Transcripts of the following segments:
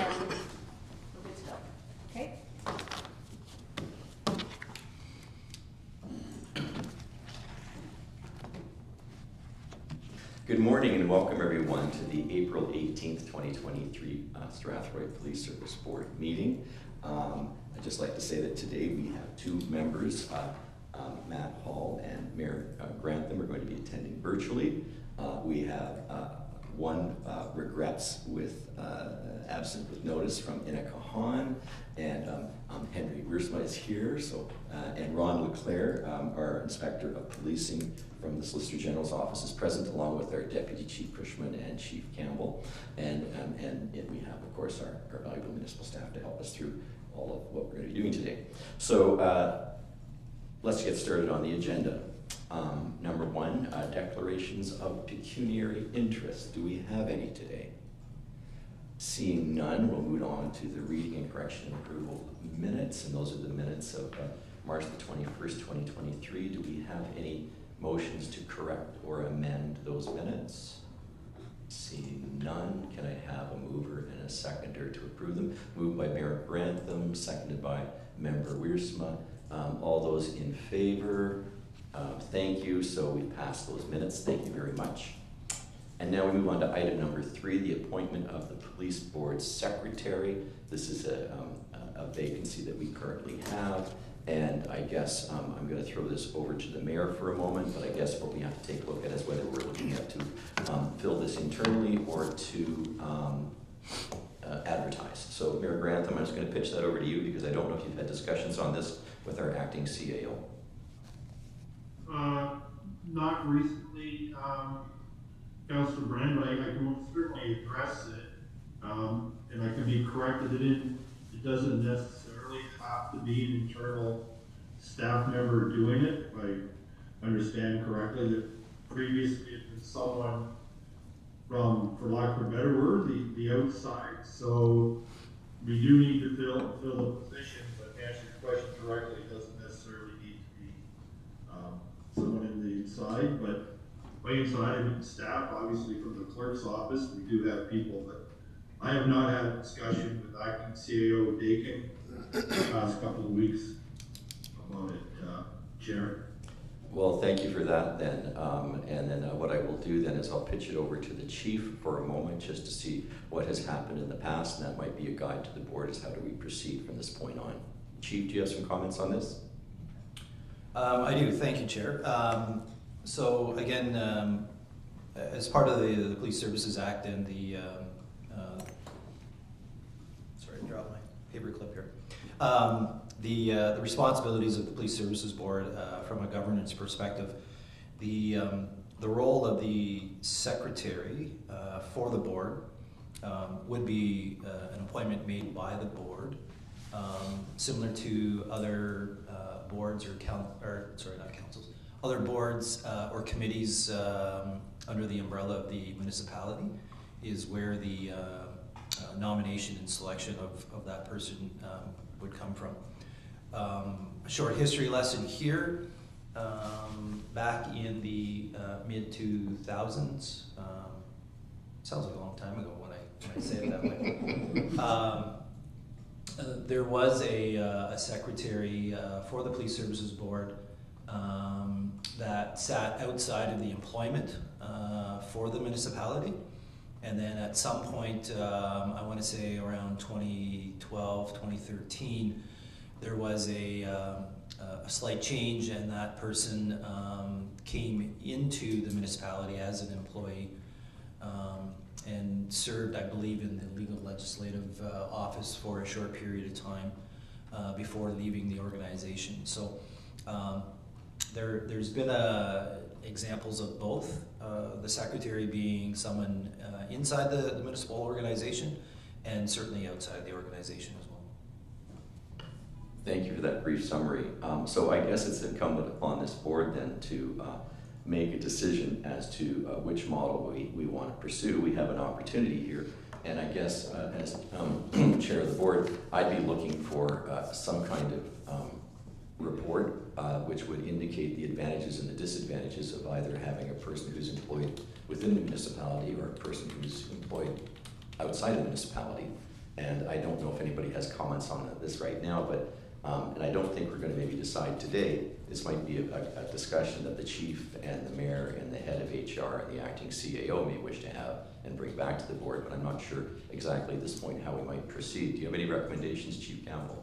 and we're good to go. Okay? Good morning and welcome everyone to the April 18th, 2023 Strathroy Police Service Board meeting. I'd just like to say that today we have two members, Matt Hall and Mayor Grantham are going to be attending virtually. We have one regrets with absent with notice from Ina Kahan, and Henry Wiersma is here, so and Ron Leclerc, our Inspector of Policing from the Solicitor General's office, is present, along with our Deputy Chief Cushman and Chief Campbell, and we have, of course, our valuable municipal staff to help us through all of what we're going to be doing today. So let's get started on the agenda. Number one, declarations of pecuniary interest. Do we have any today? Seeing none, we'll move on to the reading and correction and approval of minutes, and those are the minutes of March the 21st, 2023. Do we have any motions to correct or amend those minutes? Seeing none, can I have a mover and a seconder to approve them? Moved by Mayor Grantham, seconded by Member Wiersma. All those in favor? Thank you. So we passed those minutes. Thank you very much. And now we move on to item number 3, the appointment of the police board secretary. This is a vacancy that we currently have. And I guess I'm going to throw this over to the mayor for a moment, but I guess what we have to take a look at is whether we're looking at to fill this internally or to advertise. So Mayor Grantham, I'm just going to pitch that over to you because I don't know if you've had discussions on this with our acting CAO. Not recently, Councillor Brand, but I can certainly address it, and I can be corrected. It doesn't necessarily have to be an internal staff member doing it. If I understand correctly, that previously it was someone from, for lack of a better word, the outside. So we do need to fill the position, but to answer your question directly, it doesn't necessarily need to be someone in the inside, but way inside of staff, obviously from the clerk's office, we do have people, but I have not had a discussion with acting CAO Dakin the past couple of weeks about it, Chair. Well, thank you for that then. And then what I will do then is I'll pitch it over to the chief for a moment just to see what has happened in the past, and that might be a guide to the board as how do we proceed from this point on. Chief, do you have some comments on this? I do, thank you, Chair. So again, as part of the Police Services Act and the, sorry, I dropped my paper clip here. The responsibilities of the Police Services Board from a governance perspective, the role of the secretary for the board would be an appointment made by the board, similar to other boards or not councils, other boards or committees under the umbrella of the municipality is where the nomination and selection of that person would come from. A short history lesson here. Back in the mid-2000s, sounds like a long time ago when I say it that way. There was a secretary for the Police Services Board that sat outside of the employment for the municipality. And then at some point, I want to say around 2012, 2013, there was a slight change, and that person came into the municipality as an employee and served, I believe, in the legal legislative office for a short period of time before leaving the organization. So there's been examples of both, the secretary being someone inside the municipal organization and certainly outside the organization as well. Thank you for that brief summary. So I guess it's incumbent upon this board then to make a decision as to which model we want to pursue. We have an opportunity here, and I guess as chair of the board, I'd be looking for some kind of report which would indicate the advantages and the disadvantages of either having a person who's employed within the municipality or a person who's employed outside of the municipality, And I don't know if anybody has comments on this right now, but, and I don't think we're gonna maybe decide today. This might be a discussion that the chief and the mayor and the head of HR and the acting CAO may wish to have and bring back to the board, but I'm not sure exactly at this point how we might proceed. Do you have any recommendations, Chief Campbell?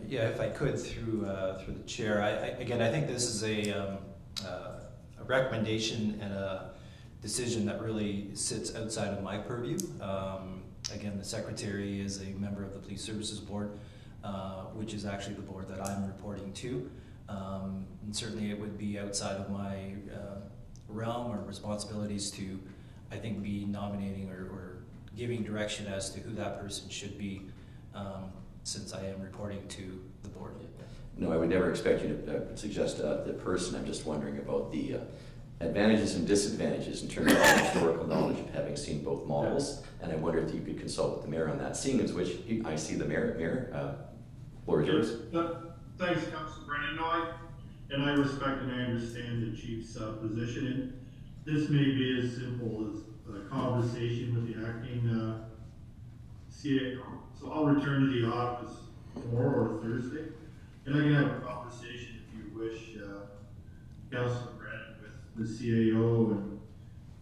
Yeah, if I could, through the chair. I think this is a recommendation and a decision that really sits outside of my purview. Again, the secretary is a member of the Police Services Board, which is actually the board that I'm reporting to. And certainly it would be outside of my realm or responsibilities to, I think, be nominating or giving direction as to who that person should be, since I am reporting to the board. No, I would never expect you to suggest the person. I'm just wondering about the advantages and disadvantages in terms of historical knowledge of having seen both models, and I wonder if you could consult with the mayor on that. Seeing as which, I see the mayor, floor is yours. Thanks, Councilor Brennan. No, I respect and I understand the chief's position, and this may be as simple as a conversation with the acting CAO. So I'll return to the office tomorrow or Thursday, and I can have a conversation if you wish, Councilor Brennan, with the CAO and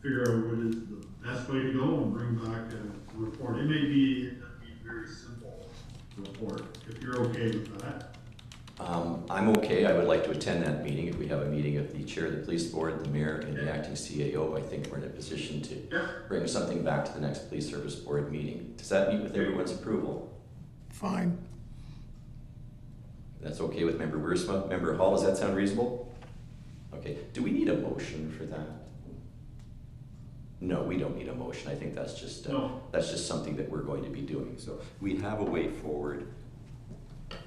figure out what is the best way to go and bring back a report. It may be a very simple report, if you're okay with that. I'm okay. I would like to attend that meeting. If we have a meeting of the chair of the police board, the mayor, and the acting CAO, I think we're in a position to bring something back to the next police service board meeting. Does that meet with everyone's approval? Fine. That's okay with Member Wiersma. Member Hall, does that sound reasonable? Okay. Do we need a motion for that? No, we don't need a motion. I think that's just something that we're going to be doing. So we have a way forward.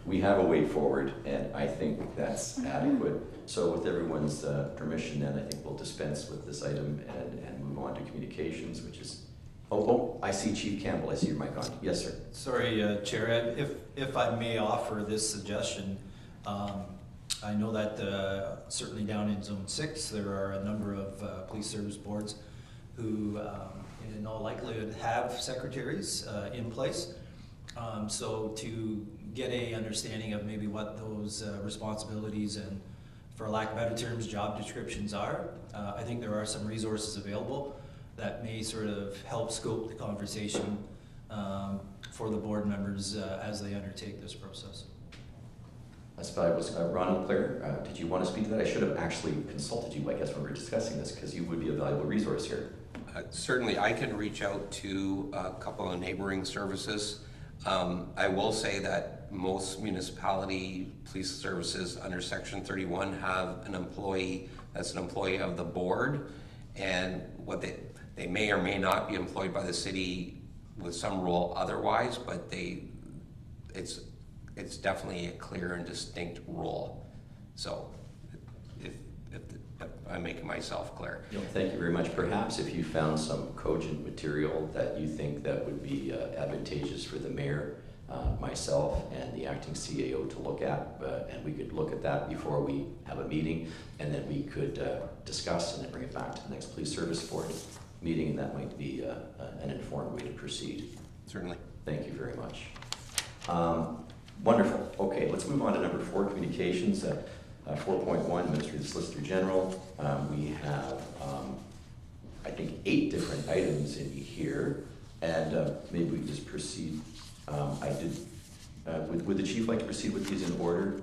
We have a way forward, and I think that's adequate. So with everyone's permission, then I think we'll dispense with this item and move on to communications, which is, oh, I see Chief Campbell. I see your mic on. Yes, sir. Sorry, Chair, if I may offer this suggestion, I know that certainly down in Zone 6, there are a number of police service boards who in all likelihood have secretaries in place. So to get a understanding of maybe what those responsibilities and, for lack of better terms, job descriptions are, I think there are some resources available that may sort of help scope the conversation for the board members as they undertake this process. That's fabulous. Ronnie, Claire, did you want to speak to that? I should have actually consulted you, I guess, when we were discussing this, because you would be a valuable resource here. Certainly, I can reach out to a couple of neighboring services. I will say that most municipality police services under Section 31 have an employee that's an employee of the board, and what they may or may not be employed by the city with some role otherwise, but it's definitely a clear and distinct role. So if I'm making myself clear. No, thank you very much. Perhaps if you found some cogent material that you think that would be advantageous for the mayor, myself, and the acting CAO to look at, and we could look at that before we have a meeting, and then we could discuss and then bring it back to the next police service board meeting, and that might be an informed way to proceed. Certainly. Thank you very much. Wonderful. Okay, let's move on to number 4, communications. 4.1, Ministry of the Solicitor General. We have, I think, 8 different items in here, and maybe we can just proceed. Would the chief like to proceed with these in order?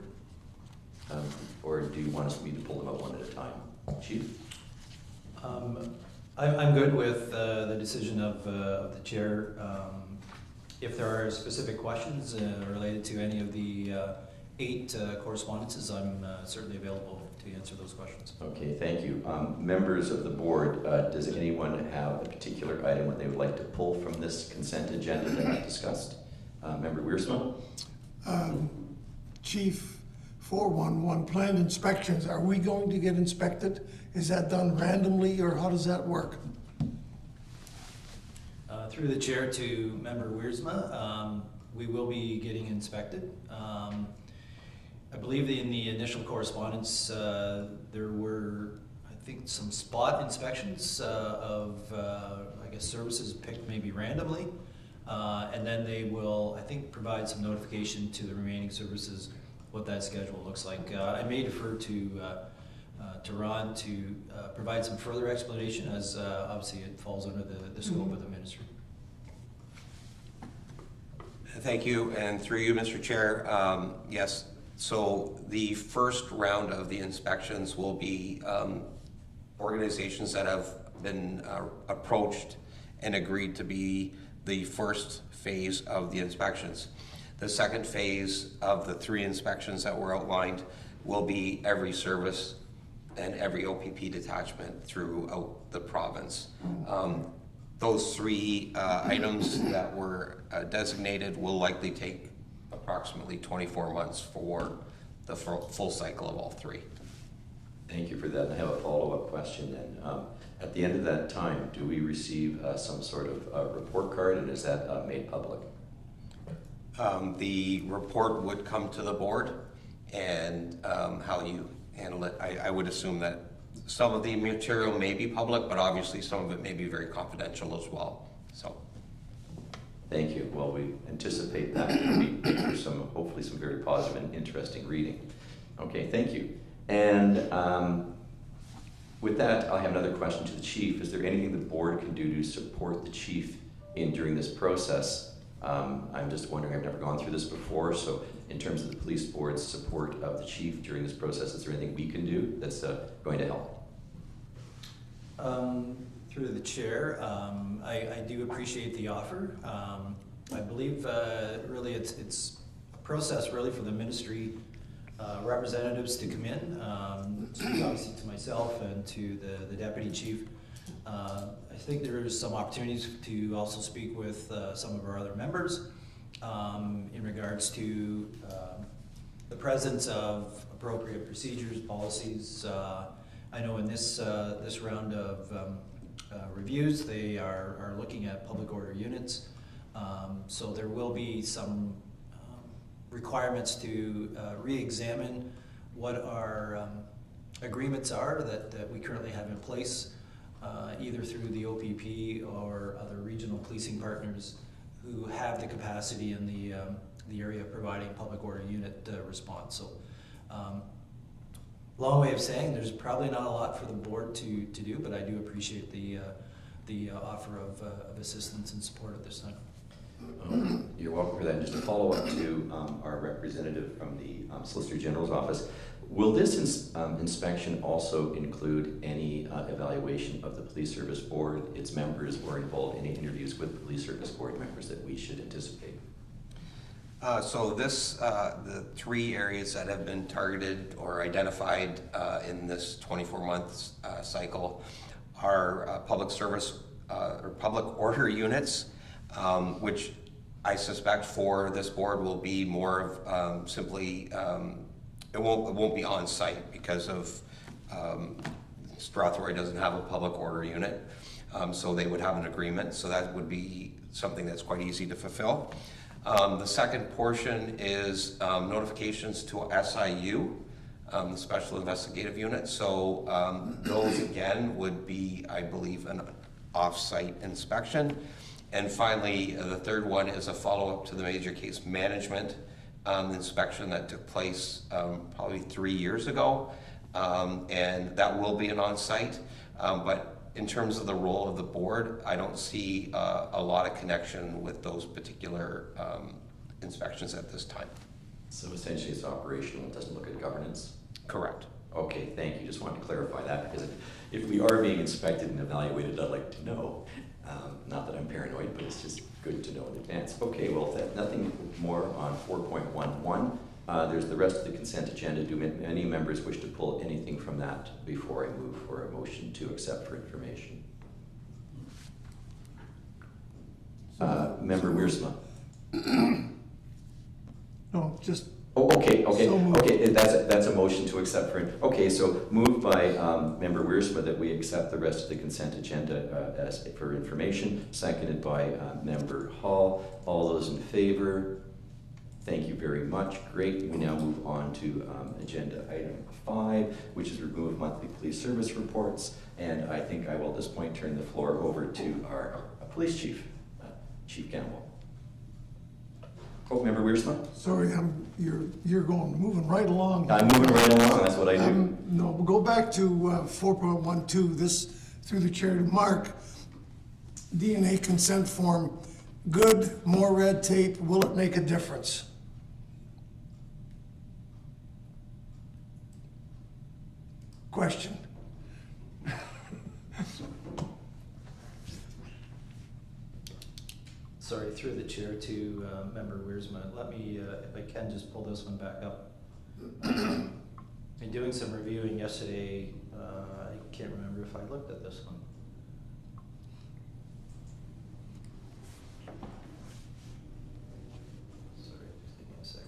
Or do you want me to pull them out one at a time? Chief? I'm good with the decision of the chair. If there are specific questions related to any of the 8 correspondences, I'm certainly available to answer those questions. Okay, thank you. Members of the board, does anyone have a particular item that they would like to pull from this consent agenda that I discussed? Member Wiersma? Chief, 411, planned inspections, are we going to get inspected? Is that done randomly, or how does that work? Through the chair to Member Wiersma, we will be getting inspected. I believe in the initial correspondence, there were, I think, some spot inspections of, I guess, services picked maybe randomly. And then they will, I think, provide some notification to the remaining services what that schedule looks like. I may defer to Ron to provide some further explanation, as obviously it falls under the scope of the ministry. Thank you, and through you, Mr. Chair, yes, so the first round of the inspections will be organizations that have been approached and agreed to be the first phase of the inspections. The second phase of the 3 inspections that were outlined will be every service and every OPP detachment throughout the province. Those 3 items that were designated will likely take approximately 24 months for the full cycle of all 3. Thank you for that. I have a follow-up question then. At the end of that time, do we receive some sort of report card, and is that made public? The report would come to the board, and how you handle it, I would assume that some of the material may be public, but obviously some of it may be very confidential as well. So, thank you. Well, we anticipate that to be hopefully some very positive and interesting reading. Okay, thank you. And with that, I have another question to the chief. Is there anything the board can do to support the chief during this process? I'm just wondering, I've never gone through this before, so in terms of the police board's support of the chief during this process, is there anything we can do that's going to help? Through the chair, I do appreciate the offer. I believe really it's a process really for the ministry representatives to come in, obviously to myself and to the deputy chief. I think there is some opportunities to also speak with some of our other members in regards to the presence of appropriate procedures, policies. I know in this round of reviews, they are looking at public order units. So there will be some requirements to re-examine what our agreements are that we currently have in place, either through the OPP or other regional policing partners who have the capacity in the area of providing public order unit response. So long way of saying there's probably not a lot for the board to do, but I do appreciate the offer of assistance and support at this time. You're welcome for that. And just to follow up to our representative from the Solicitor General's office, will this inspection also include any evaluation of the Police Service Board, its members, or involve any interviews with the Police Service Board members that we should anticipate? So the 3 areas that have been targeted or identified in this 24-month cycle are public service or public order units, which I suspect for this board will be more of simply, it won't be on site because of Strathroy doesn't have a public order unit, so they would have an agreement, so that would be something that's quite easy to fulfill. The second portion is notifications to SIU, the Special Investigative Unit. So those again would be, I believe, an off-site inspection. And finally, the third one is a follow-up to the major case management inspection that took place probably 3 years ago. And that will be an on-site. But in terms of the role of the board, I don't see a lot of connection with those particular inspections at this time. So essentially it's operational, it doesn't look at governance? Correct. Okay, thank you. Just wanted to clarify that, because if we are being inspected and evaluated, I'd like to know. Not that I'm paranoid, but it's just good to know in advance. Okay, well, nothing more on 4.11. There's the rest of the consent agenda. Do any members wish to pull anything from that before I move for a motion to accept for information? Member Wiersma. No, just, Oh, okay. So moved. Okay, that's a motion to accept for, okay, so moved by Member Wiersma that we accept the rest of the consent agenda as for information, seconded by Member Hall. All those in favor? Thank you very much. Great. We now move on to agenda item 5, which is remove monthly police service reports. And I think I will at this point turn the floor over to our police chief, Chief Campbell. Oh, Member Wiersma? Sorry, you're moving right along. I'm moving right along, that's what I do. No, we'll go back to 4.12, this, through the chair to Mark. DNA consent form, good, more red tape, will it make a difference? Question. Sorry, through the chair to Member Wiersma. Let me, if I can, just pull this one back up. In doing some reviewing yesterday, I can't remember if I looked at this one. Sorry, just give me a sec.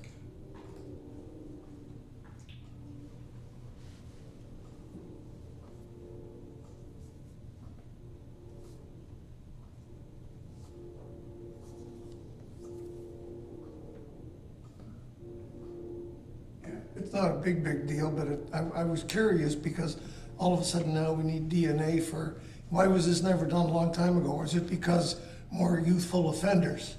It's not a big deal, but I was curious because all of a sudden now we need DNA for, why was this never done a long time ago? Or is it because more youthful offenders?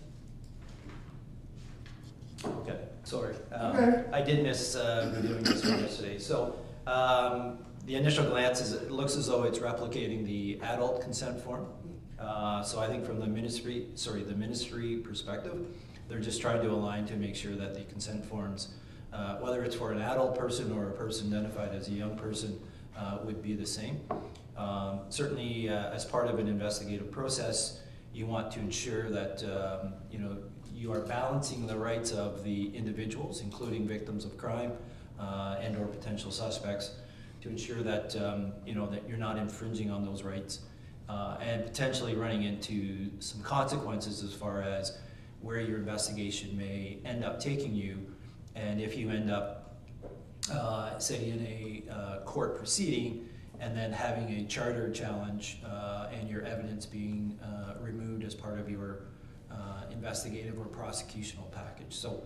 Okay, sorry. Okay. I did miss reviewing this one yesterday. So the initial glance is it looks as though it's replicating the adult consent form. So I think from the ministry perspective, they're just trying to align to make sure that the consent forms, whether it's for an adult person or a person identified as a young person, would be the same. Certainly, as part of an investigative process, you want to ensure that you are balancing the rights of the individuals, including victims of crime and/or potential suspects, to ensure that that you're not infringing on those rights and potentially running into some consequences as far as where your investigation may end up taking you. And if you end up, say, in a court proceeding and then having a charter challenge and your evidence being removed as part of your investigative or prosecutional package. So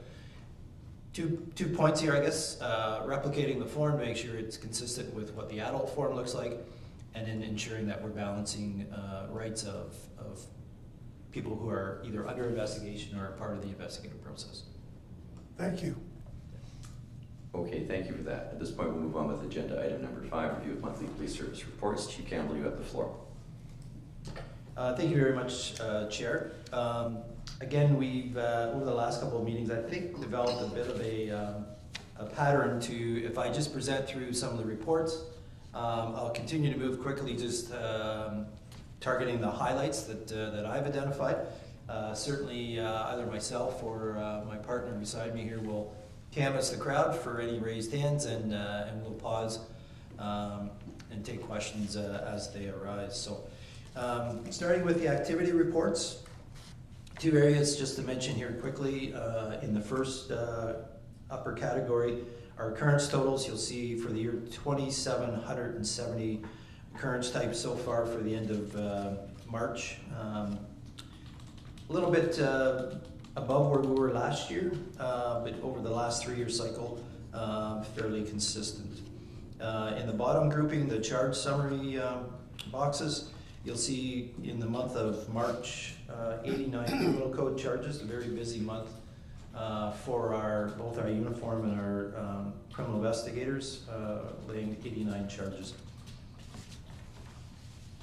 two points here, I guess. Replicating the form to make sure it's consistent with what the adult form looks like, and then ensuring that we're balancing rights of people who are either under investigation or part of the investigative process. Thank you. Okay, thank you for that. At this point, we'll move on with agenda item number 5, review of monthly police service reports. Chief Campbell, you have the floor. Thank you very much, Chair. Again, we've, over the last couple of meetings, I think developed a bit of a pattern to, if I just present through some of the reports, I'll continue to move quickly, just targeting the highlights that I've identified. Certainly, either myself or my partner beside me here will canvass the crowd for any raised hands, and we'll pause and take questions as they arise. So, starting with the activity reports, 2 areas just to mention here quickly. In the first upper category, our occurrence totals. You'll see for the year 2,770 occurrence types so far for the end of March. A little bit above where we were last year, but over the last 3-year cycle, fairly consistent. In the bottom grouping, the charge summary boxes, you'll see in the month of March, 89 criminal code charges, a very busy month for both our uniform and our criminal investigators, laying 89 charges.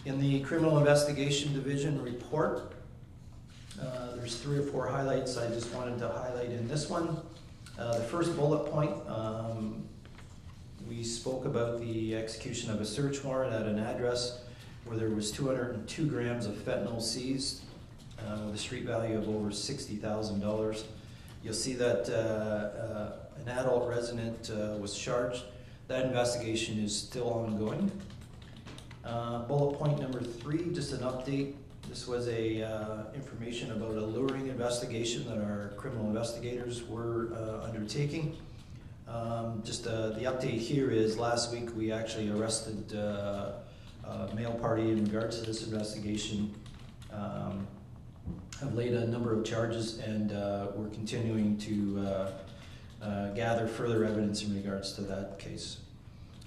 In the criminal investigation division report, there's 3 or 4 highlights I just wanted to highlight in this one. The first bullet point, we spoke about the execution of a search warrant at an address where there was 202 grams of fentanyl seized with a street value of over $60,000. You'll see that an adult resident was charged. That investigation is still ongoing. Bullet point number 3, just an update. This was information about a luring investigation that our criminal investigators were undertaking. Just the update here is last week we actually arrested a male party in regards to this investigation. Have laid a number of charges, and we're continuing to gather further evidence in regards to that case.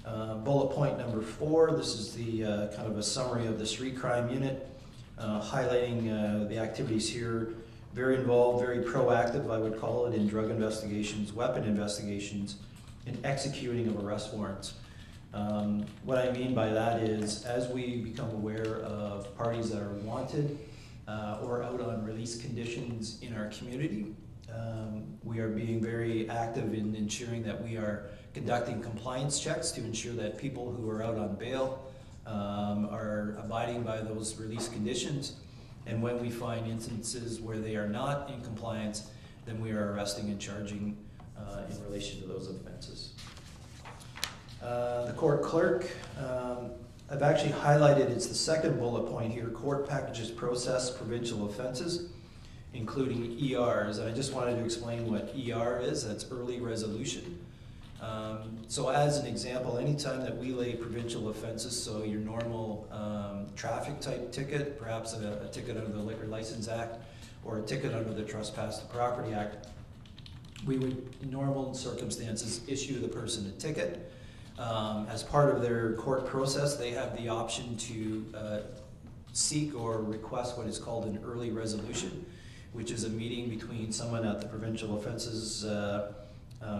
Bullet point number 4, this is the kind of a summary of the street crime unit, highlighting the activities here very involved, very proactive, I would call it, in drug investigations, weapon investigations, and executing of arrest warrants. What I mean by that is, as we become aware of parties that are wanted or out on release conditions in our community, we are being very active in ensuring that we are conducting compliance checks to ensure that people who are out on bail are abiding by those release conditions. And when we find instances where they are not in compliance, then we are arresting and charging in relation to those offenses. The court clerk, I've actually highlighted, it's the second bullet point here, court packages process provincial offenses, including ERs. And I just wanted to explain what ER is. That's early resolution. So as an example, anytime that we lay provincial offenses, so your normal traffic type ticket, perhaps a ticket under the Liquor License Act or a ticket under the Trespass to Property Act, we would, in normal circumstances, issue the person a ticket. As part of their court process, they have the option to seek or request what is called an early resolution, which is a meeting between someone at the provincial offenses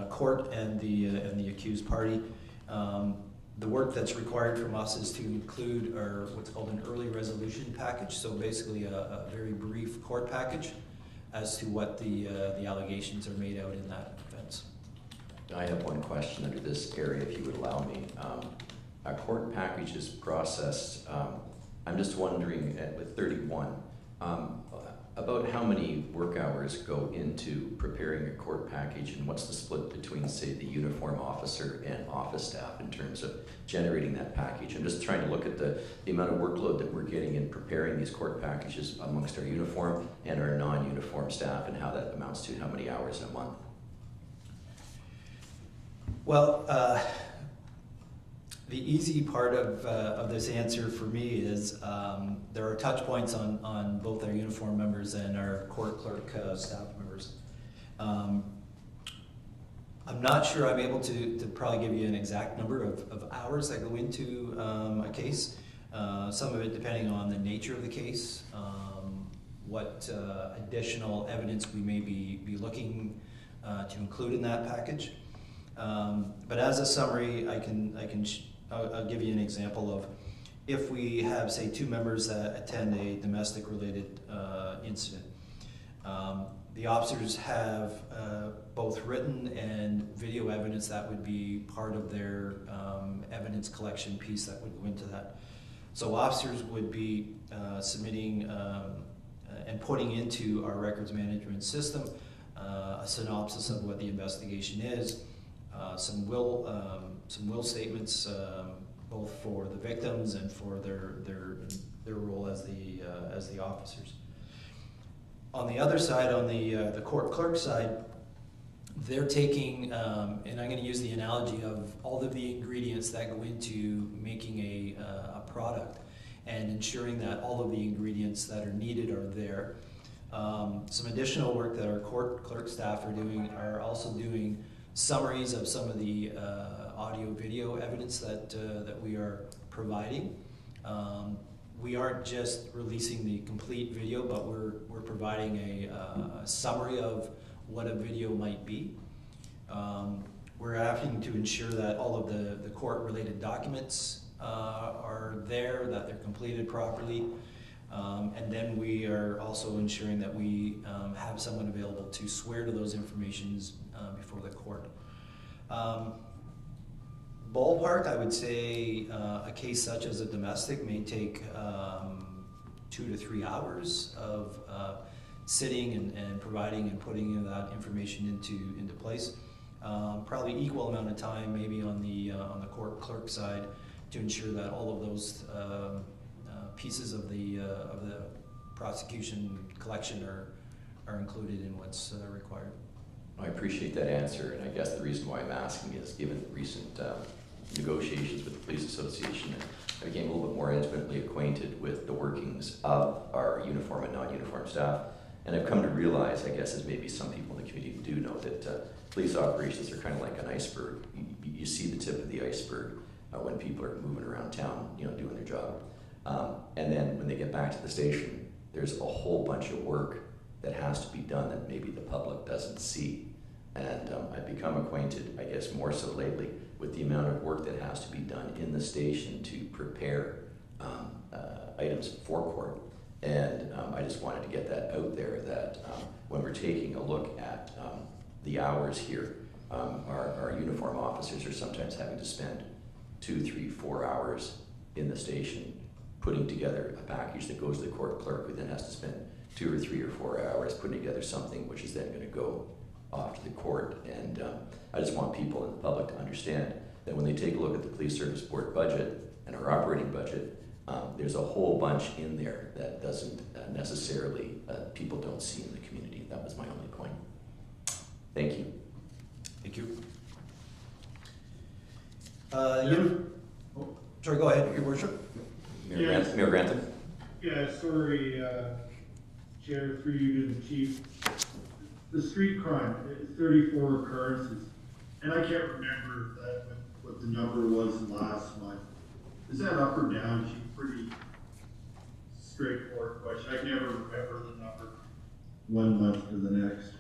court and the accused party. The work that's required from us is to include what's called an early resolution package, so basically a very brief court package as to what the allegations are made out in that offense. I have one question under this area, if you would allow me. A court package is processed. I'm just wondering, with 31, about how many work hours go into preparing a court package, and what's the split between, say, the uniform officer and office staff in terms of generating that package? I'm just trying to look at the amount of workload that we're getting in preparing these court packages amongst our uniform and our non-uniform staff, and how that amounts to how many hours in a month. Well, the easy part of this answer for me is there are touch points on both our uniform members and our court clerk staff members. I'm not sure I'm able to probably give you an exact number of hours that go into a case. Some of it depending on the nature of the case, what additional evidence we may be looking to include in that package. But as a summary, I'll give you an example of if we have, say, 2 members that attend a domestic related incident. The officers have both written and video evidence that would be part of their evidence collection piece that would go into that. So officers would be submitting and putting into our records management system a synopsis of what the investigation is, some will statements, both for the victims and for their role as the officers. On the other side, on the court clerk side, they're taking, and I'm going to use the analogy of all of the ingredients that go into making a product and ensuring that all of the ingredients that are needed are there. Some additional work that our court clerk staff are doing are also doing summaries of some of the audio video evidence that we are providing. We aren't just releasing the complete video, but we're providing a summary of what a video might be. We're having to ensure that all of the court-related documents are there, that they're completed properly, and then we are also ensuring that we have someone available to swear to those informations before the court. Ballpark, I would say a case such as a domestic may take 2 to 3 hours of sitting and providing and putting that information into place. Probably equal amount of time maybe on the court clerk side to ensure that all of those pieces of the prosecution collection are included in what's required. I appreciate that answer, and I guess the reason why I'm asking is given recent negotiations with the Police Association, I became a little bit more intimately acquainted with the workings of our uniform and non-uniform staff, and I've come to realize, I guess, as maybe some people in the community do know, that police operations are kind of like an iceberg. You see the tip of the iceberg when people are moving around town, doing their job, and then when they get back to the station, there's a whole bunch of work that has to be done that maybe the public doesn't see. And I've become acquainted, I guess more so lately, with the amount of work that has to be done in the station to prepare items for court. And I just wanted to get that out there, that when we're taking a look at the hours here, our uniform officers are sometimes having to spend 2, 3, 4 hours in the station putting together a package that goes to the court clerk, who then has to spend 2 or 3 or 4 hours putting together something which is then going to go off to the court. And I just want people in the public to understand that when they take a look at the Police Service Board budget and our operating budget, there's a whole bunch in there that doesn't necessarily, people don't see in the community. That was my only point. Thank you. Thank you. Sorry, go ahead, Your Worship. Mayor Grantham? Yeah, sorry, Chair, through you to the chief. The street crime, 34 occurrences, and I can't remember what the number was last month. Is that up or down, chief? Pretty straightforward question. I can never remember the number one month to the next.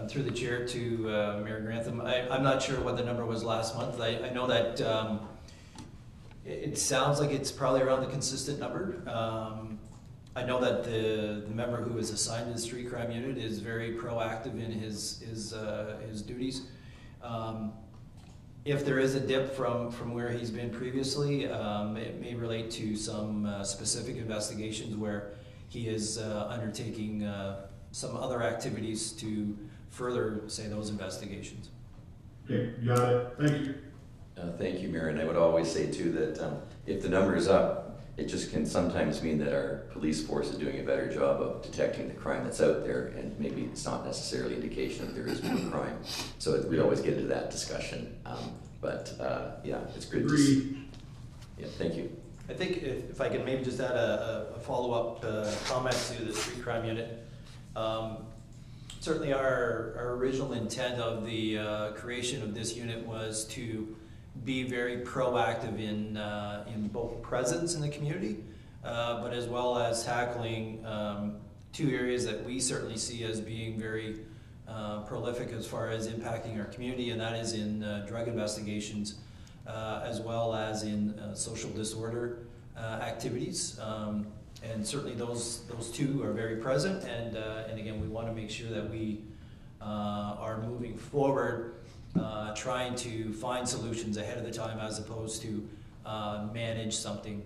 Through the chair to Mayor Grantham, I'm not sure what the number was last month. I know that it sounds like it's probably around the consistent number. I know that the member who is assigned to the street crime unit is very proactive in his duties. If there is a dip from where he's been previously, it may relate to some specific investigations where he is undertaking some other activities to further, say, those investigations. Okay, got it. Thank you. Thank you, Mayor. And I would always say too that if the number is up, it just can sometimes mean that our police force is doing a better job of detecting the crime that's out there, and maybe it's not necessarily indication that there is more crime. So we always get into that discussion. Yeah, it's good to see. Yeah, thank you. I think if I can maybe just add a follow-up comment to the street crime unit. Certainly our original intent of the creation of this unit was to be very proactive in both presence in the community, but as well as tackling 2 areas that we certainly see as being very prolific as far as impacting our community, and that is in drug investigations as well as in social disorder activities. And certainly those 2 are very present, and again, we want to make sure that we are moving forward, trying to find solutions ahead of the time, as opposed to manage something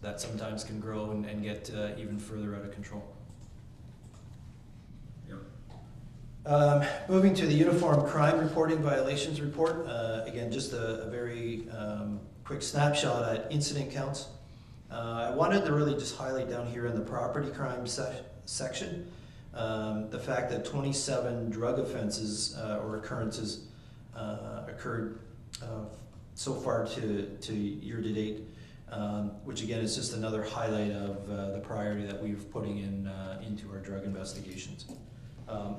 that sometimes can grow and get even further out of control. Yep. Moving to the Uniform Crime Reporting Violations Report, again, just a very quick snapshot at incident counts. I wanted to really just highlight down here in the property crime section the fact that 27 drug offenses or occurrences occurred so far to year to date, which again is just another highlight of the priority that we're putting into our drug investigations.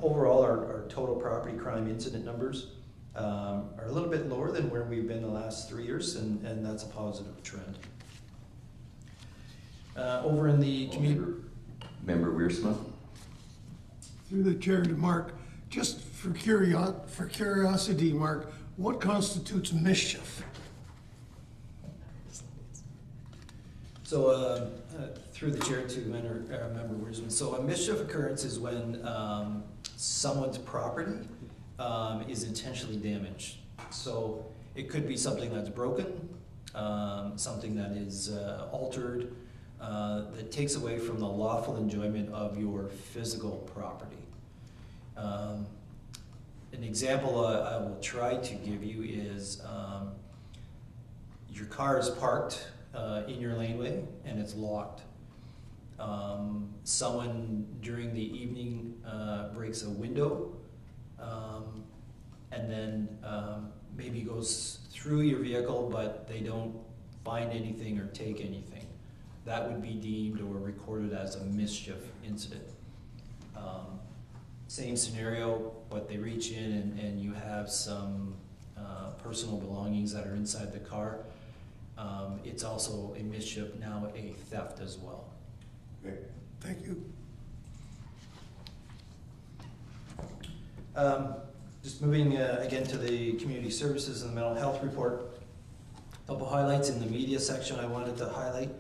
Overall, our total property crime incident numbers are a little bit lower than where we've been the last 3 years, and that's a positive trend. Over in the community. Member Wiersma? Through the chair to Mark, just for curiosity, Mark, what constitutes mischief? So, through the chair to Member Wisdom. So a mischief occurrence is when someone's property is intentionally damaged. So it could be something that's broken, something that is altered, that takes away from the lawful enjoyment of your physical property. An example I will try to give you is your car is parked in your laneway and it's locked. Someone during the evening breaks a window and then maybe goes through your vehicle, but they don't find anything or take anything. That would be deemed or recorded as a mischief incident. Same scenario, but they reach in and you have some personal belongings that are inside the car. It's also a mischief, now a theft as well. Okay. Thank you. Just moving again to the community services and the mental health report. A couple highlights in the media section I wanted to highlight.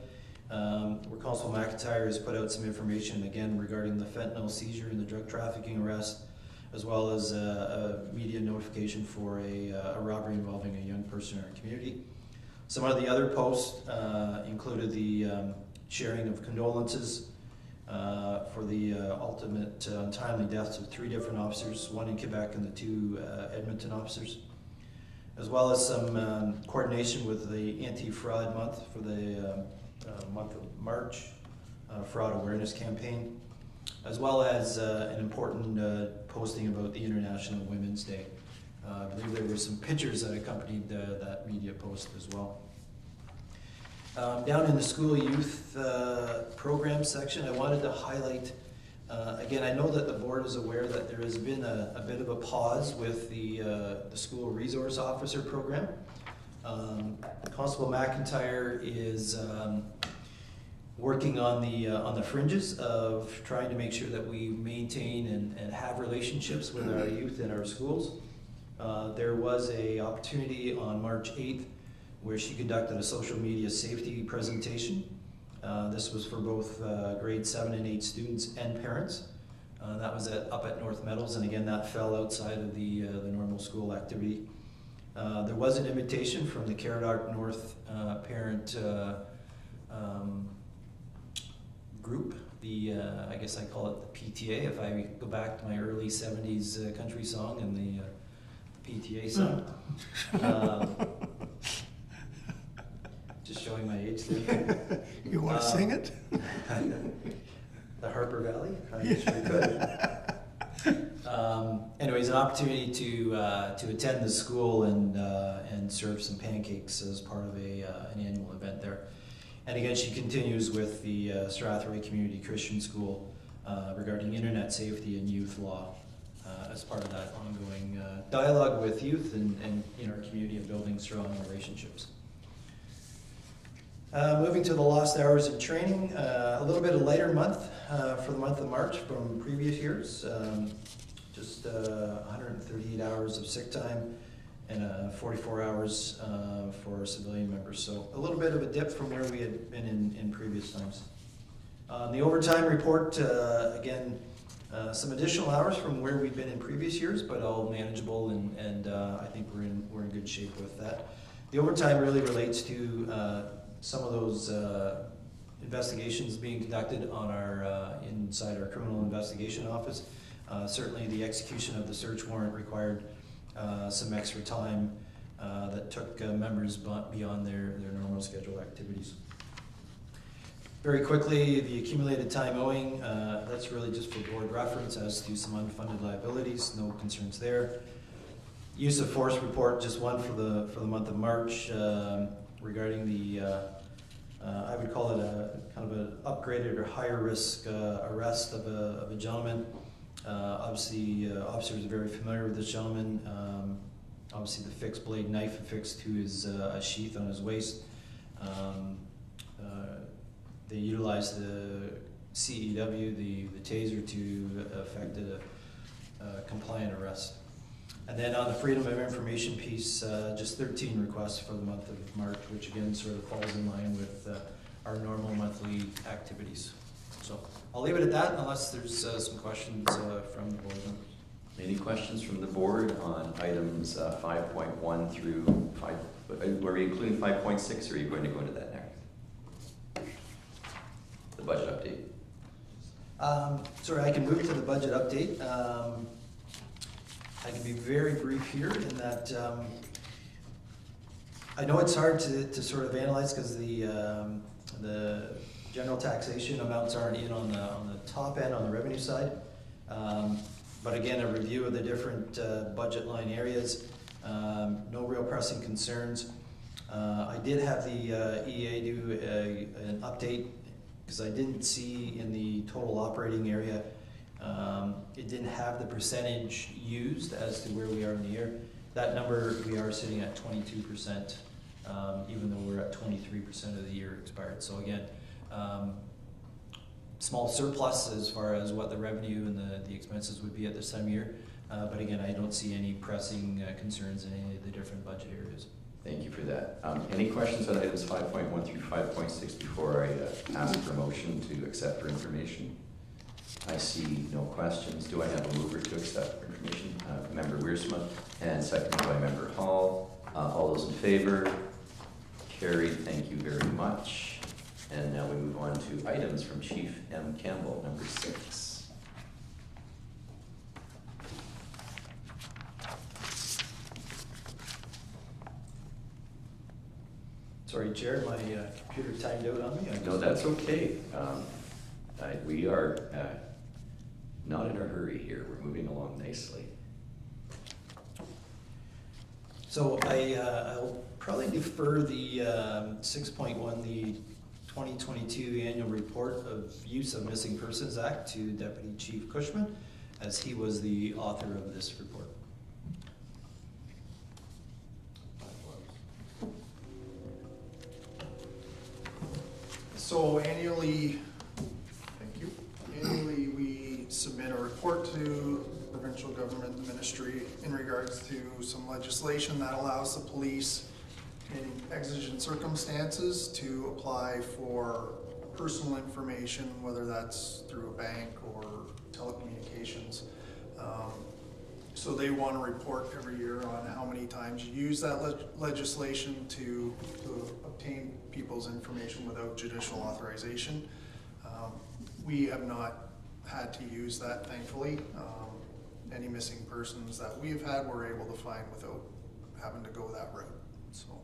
Where Constable McIntyre has put out some information again regarding the fentanyl seizure and the drug trafficking arrest, as well as a media notification for a robbery involving a young person in our community. Some of the other posts included the sharing of condolences for the ultimate untimely deaths of 3 different officers, 1 in Quebec and the 2 Edmonton officers, as well as some coordination with the Anti-Fraud Month for the month of March, fraud awareness campaign, as well as an important posting about the International Women's Day. I believe there were some pictures that accompanied that media post as well. Down in the school youth program section, I wanted to highlight, again, I know that the board is aware that there has been a bit of a pause with the school resource officer program. Constable McIntyre is working on the fringes of trying to make sure that we maintain and have relationships with our youth in our schools. There was an opportunity on March 8th where she conducted a social media safety presentation. This was for both grade 7 and 8 students and parents. That was up at North Meadows, and again, that fell outside of the normal school activity. There was an invitation from the Caradoc North parent group, I guess I call it the PTA, if I go back to my early 70s country song and the PTA song. Just showing my age there. You want to sing it? The Harper Valley? I sure could. Anyways, an opportunity to attend the school and serve some pancakes as part of an annual event there. And again, she continues with the Strathroy Community Christian School regarding internet safety and youth law as part of that ongoing dialogue with youth and in our community and building strong relationships. Moving to the lost hours of training, a little bit of lighter month for the month of March from previous years. Just 138 hours of sick time and 44 hours for civilian members. So a little bit of a dip from where we had been in previous times. The overtime report, again, some additional hours from where we've been in previous years, but all manageable, and I think we're in good shape with that. The overtime really relates to some of those investigations being conducted on our inside our criminal investigation office. Certainly the execution of the search warrant required some extra time that took members beyond their normal scheduled activities. Very quickly, the accumulated time owing, that's really just for board reference as to some unfunded liabilities, no concerns there. Use of force report, just one for the month of March, regarding the, I would call it a kind of an upgraded or higher risk arrest of a gentleman. Obviously, officers are very familiar with this gentleman. Obviously, the fixed blade knife affixed to his sheath on his waist. They utilized the CEW, the taser, to effect a compliant arrest. And then on the freedom of information piece, just 13 requests for the month of March, which again sort of falls in line with our normal monthly activities. So I'll leave it at that unless there's some questions from the board members. Any questions from the board on items 5.1 through 5? Were we including 5.6, or are you going to go into that next? The budget update. Sorry, I can move to the budget update. I can be very brief here in that I know it's hard to sort of analyze because the general taxation amounts aren't in on the top end on the revenue side. But again, a review of the different budget line areas, no real pressing concerns. I did have the EA do an update because I didn't see in the total operating area, it didn't have the percentage used as to where we are in the year. That number, we are sitting at 22%, even though we're at 23% of the year expired. So again, small surplus as far as what the revenue and the expenses would be at this time of year. But again, I don't see any pressing concerns in any of the different budget areas. Thank you for that. Any questions on items 5.1 through 5.6 before I ask for a motion to accept for information? I see no questions. Do I have a mover to accept for information? Member Wiersma, and seconded by Member Hall. All those in favor? Carried. Thank you very much. And now we move on to items from Chief M. Campbell, number 6. Sorry, Chair, my computer timed out on me. No, that's okay. We are not in a hurry here. We're moving along nicely. So I'll probably defer the 6.1, the 2022 annual report of use of Missing Persons Act to Deputy Chief Cushman, as he was the author of this report. So annually, thank you, annually we submit a report to the provincial government ministry in regards to some legislation that allows the police in exigent circumstances to apply for personal information, whether that's through a bank or telecommunications. So they want to report every year on how many times you use that legislation to obtain people's information without judicial authorization. We have not had to use that, thankfully. Any missing persons that we've had, we're able to find without having to go that route. So.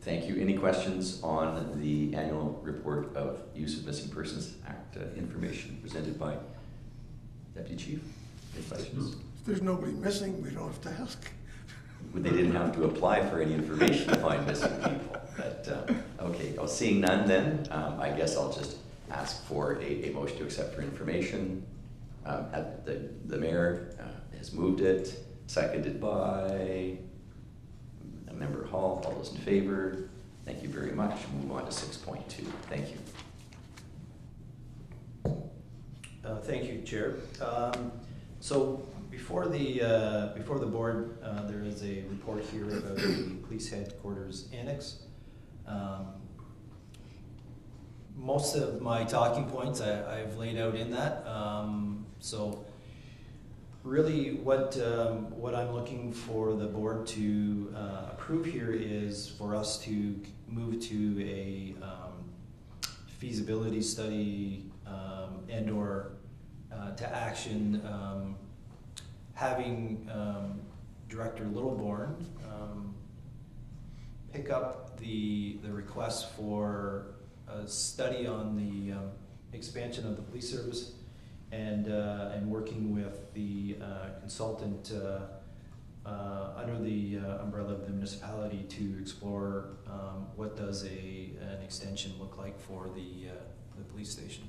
Thank you. Any questions on the annual report of use of Missing Persons Act information presented by Deputy Chief? Any questions? If there's nobody missing, we don't have to ask. They didn't have to apply for any information to find missing people. But okay, well, seeing none then, I guess I'll just ask for a motion to accept for information. The mayor has moved it, seconded by Member Hall. All those in favor? Thank you very much. Move on to 6.2. Thank you. Thank you, Chair. So before the board, there is a report here about the police headquarters annex. Most of my talking points I've laid out in that. So really what I'm looking for the board to approve here is for us to move to a feasibility study and or to action, having Director Littleborn pick up the request for a study on the expansion of the police service, and working with the consultant under the umbrella of the municipality to explore what does an extension look like for the police station.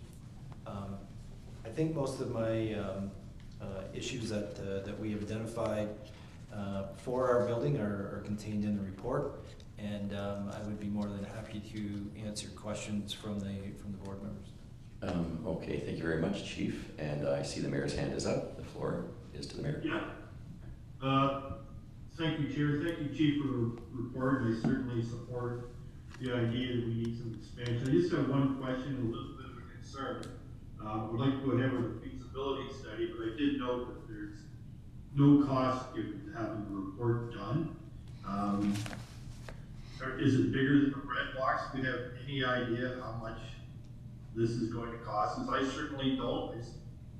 I think most of my issues that we have identified for our building are contained in the report, and I would be more than happy to answer questions from the board members. Okay, thank you very much, Chief. And I see the mayor's hand is up. The floor is to the mayor. Yeah. Thank you, Chair. Thank you, Chief, for the report. I certainly support the idea that we need some expansion. I just have one question, a little bit of a concern. Would like to go ahead with a feasibility study, but I did note that there's no cost given to having the report done. Is it bigger than the red box? Do we have any idea how much this is going to cost us? I certainly don't. I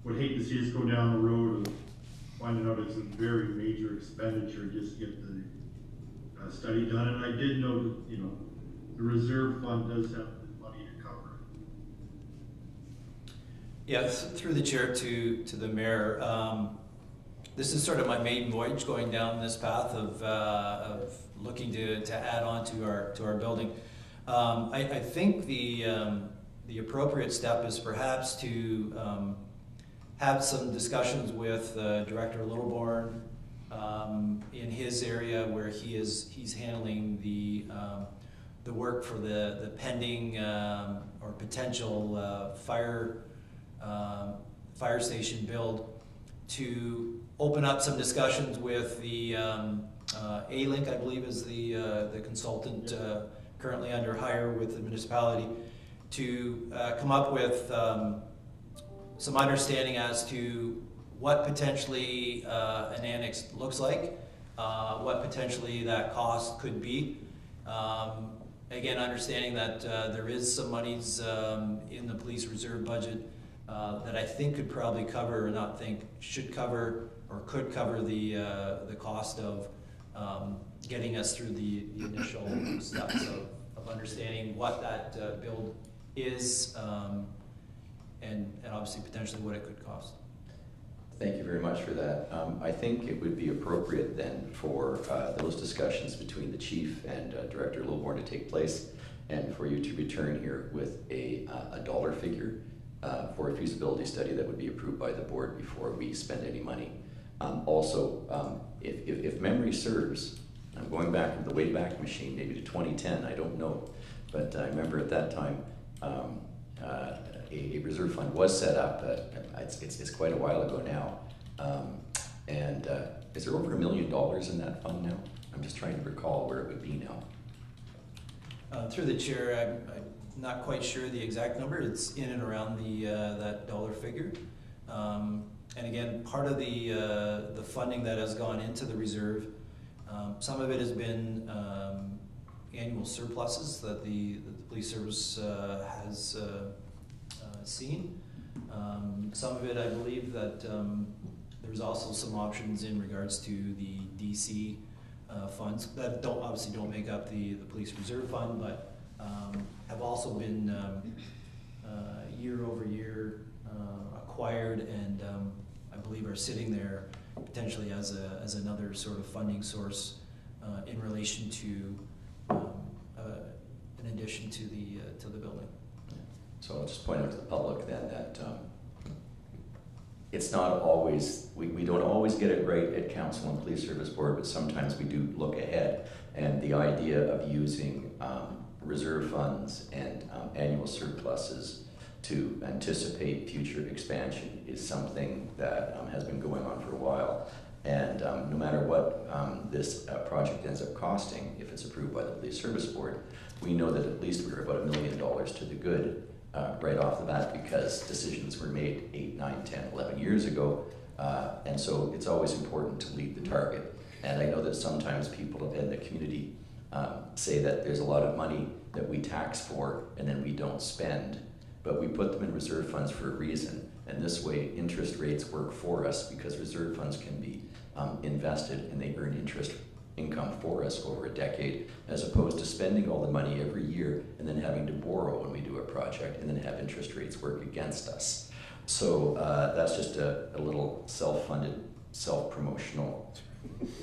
would hate to see us go down the road of finding out it's a very major expenditure just to get the study done. And I did know that, the reserve fund does have the money to cover it. Yeah, through the chair to the mayor. This is sort of my maiden voyage going down this path of looking to add on to our building. I think the appropriate step is perhaps to have some discussions with Director Littleborn in his area where he's handling the work for the pending or potential fire station build, to open up some discussions with the A-Link, I believe is the consultant currently under hire with the municipality, to come up with some understanding as to what potentially an annex looks like, what potentially that cost could be. Again, understanding that there is some monies in the police reserve budget that I think could probably cover, or not think, should cover or could cover the cost of getting us through the initial steps of understanding what that build is, and obviously potentially what it could cost. Thank you very much for that. I think it would be appropriate then for those discussions between the chief and Director Lilborn to take place, and for you to return here with a dollar figure for a feasibility study that would be approved by the board before we spend any money. Also, if memory serves, I'm going back in the Wayback Machine, maybe to 2010, I don't know, but I remember at that time a reserve fund was set up. It's quite a while ago now. Is there over $1 million in that fund now? I'm just trying to recall where it would be now. Through the chair, I'm not quite sure the exact number. It's in and around that dollar figure. And again, part of the funding that has gone into the reserve, some of it has been annual surpluses that the police service has seen. Some of it, I believe that there's also some options in regards to the DC funds that obviously don't make up the police reserve fund, but have also been year over year acquired, and I believe are sitting there potentially as another sort of funding source in relation to in addition to the building. So I'll just point out to the public then that it's not always, we don't always get it right at Council and Police Service Board, but sometimes we do look ahead. And the idea of using reserve funds and annual surpluses to anticipate future expansion is something that has been going on for a while. And no matter what this project ends up costing, if it's approved by the Police Service Board, we know that at least we're about $1 million to the good right off the bat, because decisions were made 8, 9, 10, 11 years ago. And so it's always important to lead the target. And I know that sometimes people in the community say that there's a lot of money that we tax for and then we don't spend, but we put them in reserve funds for a reason. And this way interest rates work for us, because reserve funds can be invested and they earn interest income for us over a decade, as opposed to spending all the money every year and then having to borrow when we do a project and then have interest rates work against us. So that's just a little self-funded, self-promotional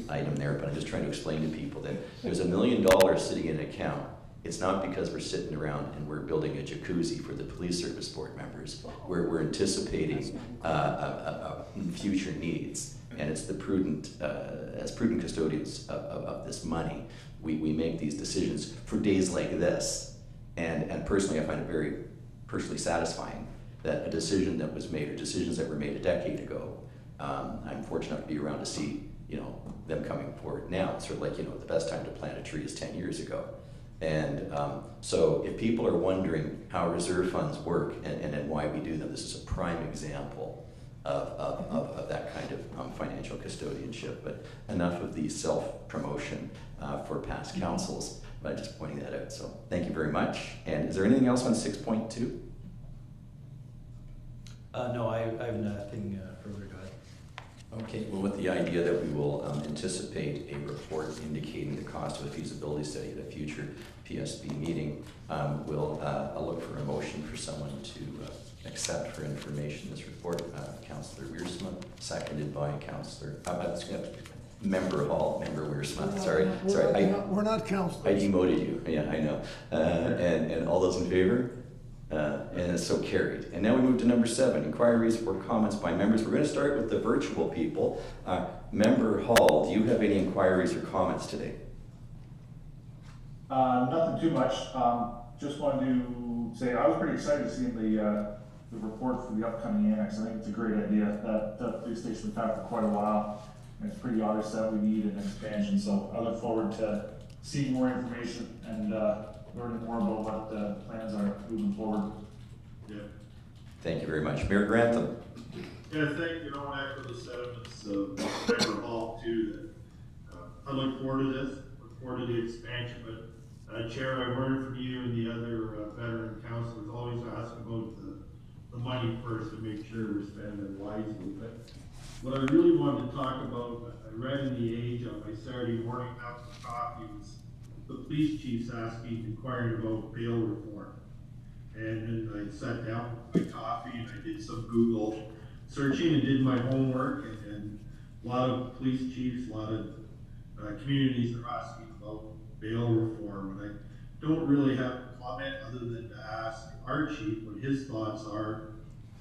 item there, but I'm just trying to explain to people that there's $1 million sitting in an account. It's not because we're sitting around and we're building a jacuzzi for the Police Service Board members. We're anticipating future needs. And it's the prudent, as prudent custodians of this money, we make these decisions for days like this. And personally, I find it very personally satisfying that a decision that was made, or decisions that were made a decade ago, I'm fortunate to be around to see, them coming forward now. It's sort of like, the best time to plant a tree is 10 years ago. And so if people are wondering how reserve funds work and why we do them, this is a prime example of that kind of financial custodianship. But enough of the self-promotion for past councils, but I'm just pointing that out. So thank you very much. And is there anything else on 6.2? No, I have nothing further to add. Okay, well, with the idea that we will anticipate a report indicating the cost of a feasibility study at a future PSB meeting, we'll look for a motion for someone to accept for information this report. Councillor Wiersma, seconded by Councillor, Member Hall, Member Wiersma, sorry. We're not councillors. I demoted you, yeah, I know. And all those in favor? And so carried. And now we move to number 7, inquiries or comments by members. We're going to start with the virtual people. Member Hall, do you have any inquiries or comments today? Nothing too much. Just wanted to say I was pretty excited to see the report for the upcoming annex. I think it's a great idea. That police station we've had for quite a while, and it's pretty obvious that we need an expansion. So I look forward to seeing more information and learning more about what the plans are moving forward. Yeah. Thank you very much. Mayor Grantham. Yeah, I think, echo the sentiments of Member Hall too, that I look forward to this, look forward to the expansion, but Chair, I heard from you and the other veteran councilors always ask about the money first to make sure we're spending it wisely. But what I really wanted to talk about, I read in the Age on my Saturday morning cup of coffee, was the police chiefs inquiring about bail reform. And then I sat down with my coffee and I did some Google searching and did my homework, and a lot of police chiefs, a lot of communities are asking about bail reform, and I don't really have a comment other than to ask our chief what his thoughts are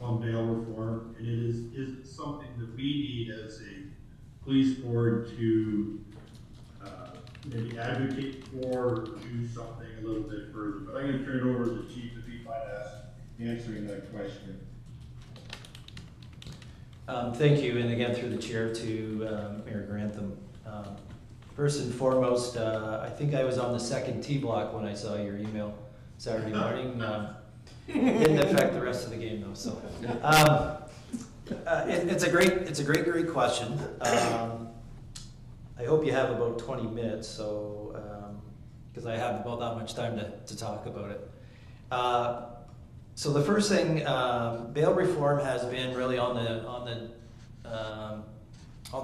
on bail reform, and is it something that we need as a police board to maybe advocate for or do something a little bit further. But I'm going to turn it over to the chief if he might answering that question. Thank you, and again through the chair to Mayor Grantham. First and foremost, I think I was on the second T block when I saw your email Saturday morning. Didn't affect the rest of the game though. So it's a great question. I hope you have about 20 minutes, so because I have about that much time to talk about it. So the first thing, bail reform has been really on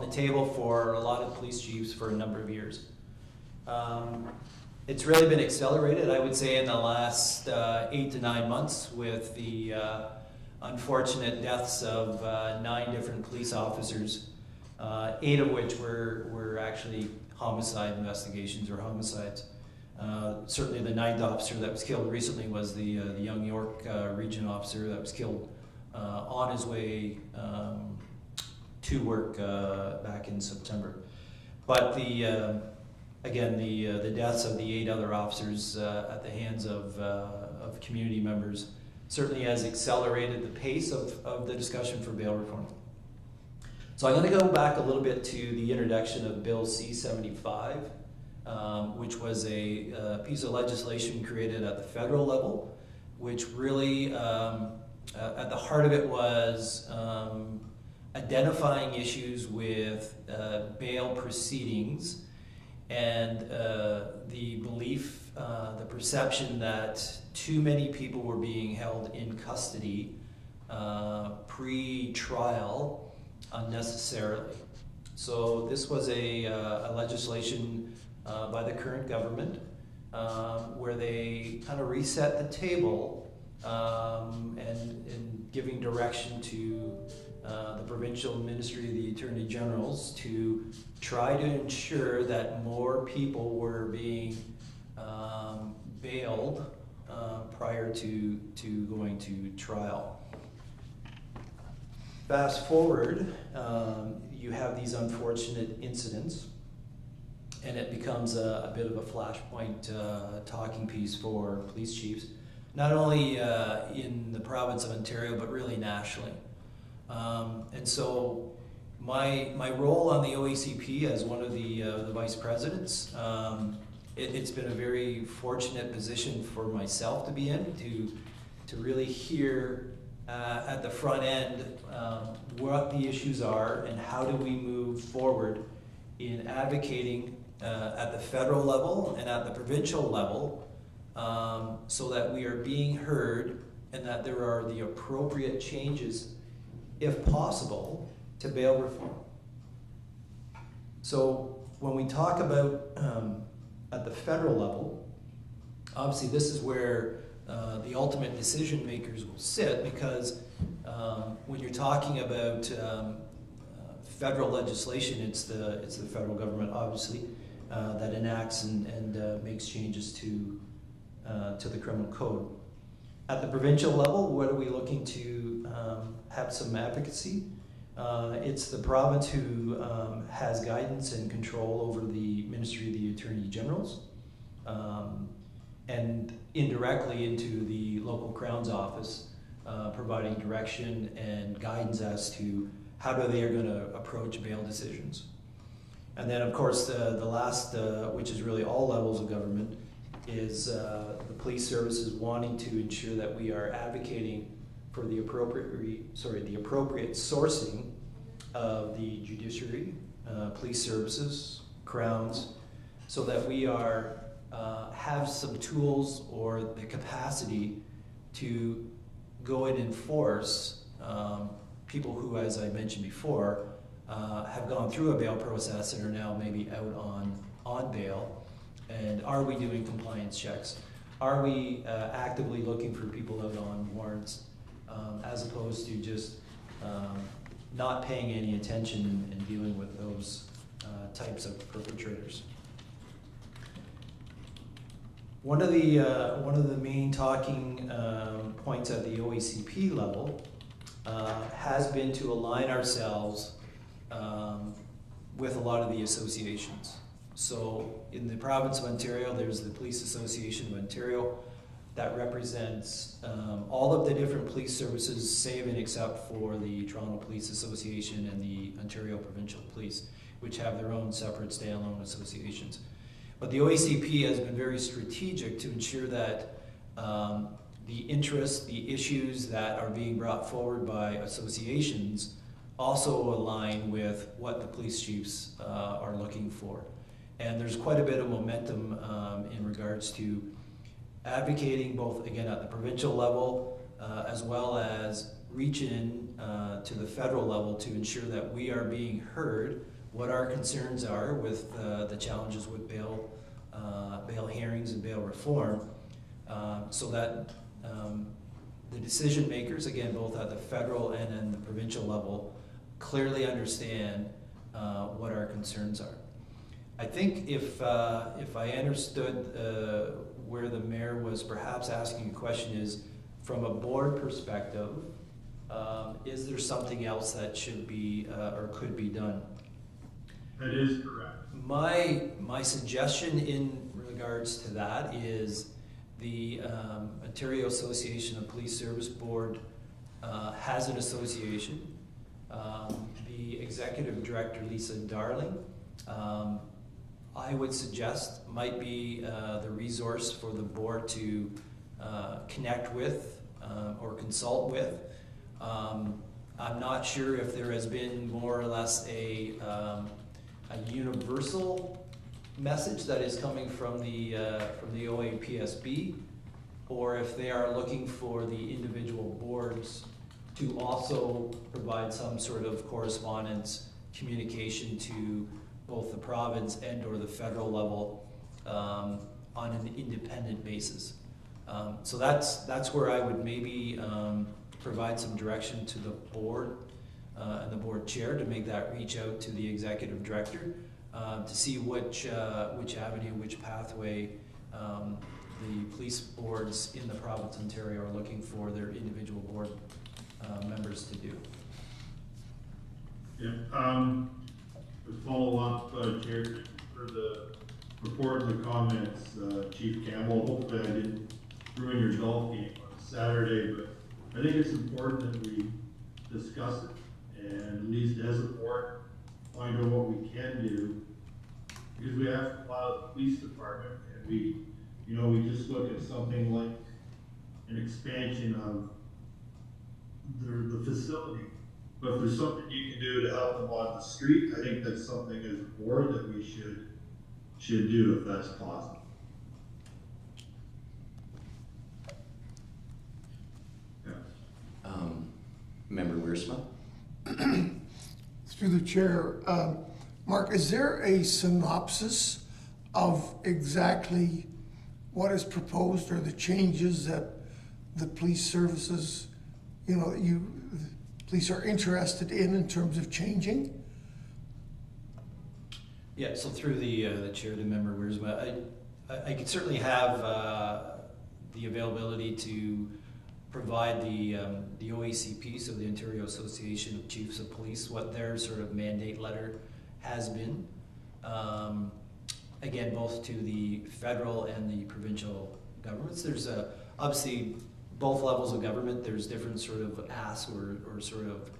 the table for a lot of police chiefs for a number of years. It's really been accelerated, I would say, in the last 8 to 9 months with the unfortunate deaths of 9 different police officers, 8 of which were actually homicide investigations or homicides. Certainly the 9th officer that was killed recently was the Young York region officer that was killed on his way to work back in September. But again, the deaths of the 8 other officers at the hands of community members certainly has accelerated the pace of the discussion for bail reform. So I'm going to go back a little bit to the introduction of Bill C-75, which was a piece of legislation created at the federal level, which really, at the heart of it was identifying issues with bail proceedings and the belief, the perception that too many people were being held in custody pre-trial unnecessarily. So this was a legislation by the current government where they kind of reset the table and giving direction to the provincial ministry of the Attorney Generals to try to ensure that more people were being bailed prior to going to trial. Fast forward, you have these unfortunate incidents, and it becomes a bit of a flashpoint talking piece for police chiefs, not only in the province of Ontario, but really nationally. And so my role on the OACP as one of the vice presidents, it's been a very fortunate position for myself to be in, to really hear at the front end what the issues are and how do we move forward in advocating at the federal level and at the provincial level so that we are being heard and that there are the appropriate changes, if possible, to bail reform. So when we talk about at the federal level, obviously this is where the ultimate decision makers will sit, because when you're talking about federal legislation, it's the federal government, obviously, that enacts and makes changes to the criminal code. At the provincial level, what are we looking to have some advocacy? It's the province who has guidance and control over the Ministry of the Attorney Generals, and indirectly into the local Crown's office, providing direction and guidance as to how they are going to approach bail decisions. And then, of course, the last, which is really all levels of government, is the police services wanting to ensure that we are advocating for the appropriate sourcing of the judiciary, police services, Crowns, so that we are have some tools or the capacity to go and enforce people who, as I mentioned before, have gone through a bail process and are now maybe out on bail. And are we doing compliance checks? Are we actively looking for people out on warrants, as opposed to just not paying any attention and dealing with those types of perpetrators? One of the main talking points at the OACP level has been to align ourselves with a lot of the associations. So in the province of Ontario, there's the Police Association of Ontario that represents all of the different police services, save and except for the Toronto Police Association and the Ontario Provincial Police, which have their own separate standalone associations. But the OACP has been very strategic to ensure that the interests, the issues that are being brought forward by associations also align with what the police chiefs are looking for. And there's quite a bit of momentum in regards to advocating both, again, at the provincial level, as well as reach in to the federal level to ensure that we are being heard, what our concerns are with the challenges with bail hearings and bail reform, so that the decision makers, again, both at the federal and then the provincial level, clearly understand what our concerns are. I think if I understood where the mayor was perhaps asking a question is, from a board perspective, is there something else that should be or could be done? That is correct. My suggestion in regards to that is the Ontario Association of Police Service Board has an association. The executive director, Lisa Darling, I would suggest might be the resource for the board to connect with or consult with. I'm not sure if there has been more or less a universal message that is coming from the OAPSB, or if they are looking for the individual boards to also provide some sort of correspondence, communication to both the province and or the federal level on an independent basis. So that's where I would maybe provide some direction to the board and the board chair to make that reach out to the executive director to see which avenue, which pathway the police boards in the province of Ontario are looking for their individual board members to do. Yeah. To follow up, Chair, for the report and the comments, Chief Campbell, hopefully I didn't ruin your golf game on Saturday, but I think it's important that we discuss it and at least as a board find out what we can do, because we have to allow the police department, and we just look at something like an expansion of the facility. But if there's something you can do to help them on the street, I think that's something as a board that we should do if that's possible. Yeah. Member Wiersma? Through the chair, Mark, is there a synopsis of exactly what is proposed or the changes that the police services, police are interested in terms of changing? Yeah, so through the chair to member Wiersma, I could certainly have the availability to provide the OACP, so the Ontario Association of Chiefs of Police, what their sort of mandate letter has been. Again, both to the federal and the provincial governments. There's obviously both levels of government. There's different sort of asks or sort of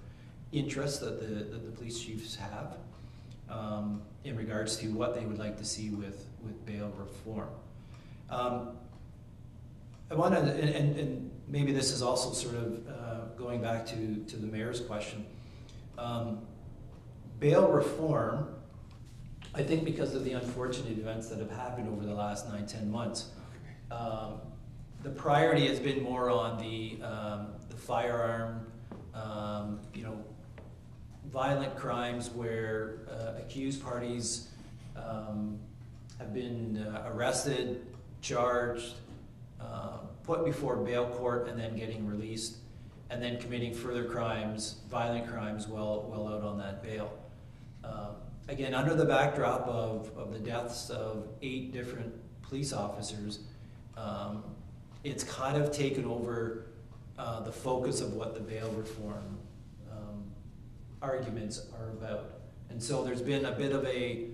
interests that the police chiefs have in regards to what they would like to see with bail reform. I want to, and maybe this is also sort of going back to the mayor's question. Bail reform, I think because of the unfortunate events that have happened over the last 9-10 months, the priority has been more on the firearm, violent crimes where accused parties have been arrested, charged, put before bail court, and then getting released, and then committing further crimes, violent crimes, well out on that bail. Again, under the backdrop of the deaths of 8 different police officers, it's kind of taken over the focus of what the bail reform arguments are about. And so there's been a bit of a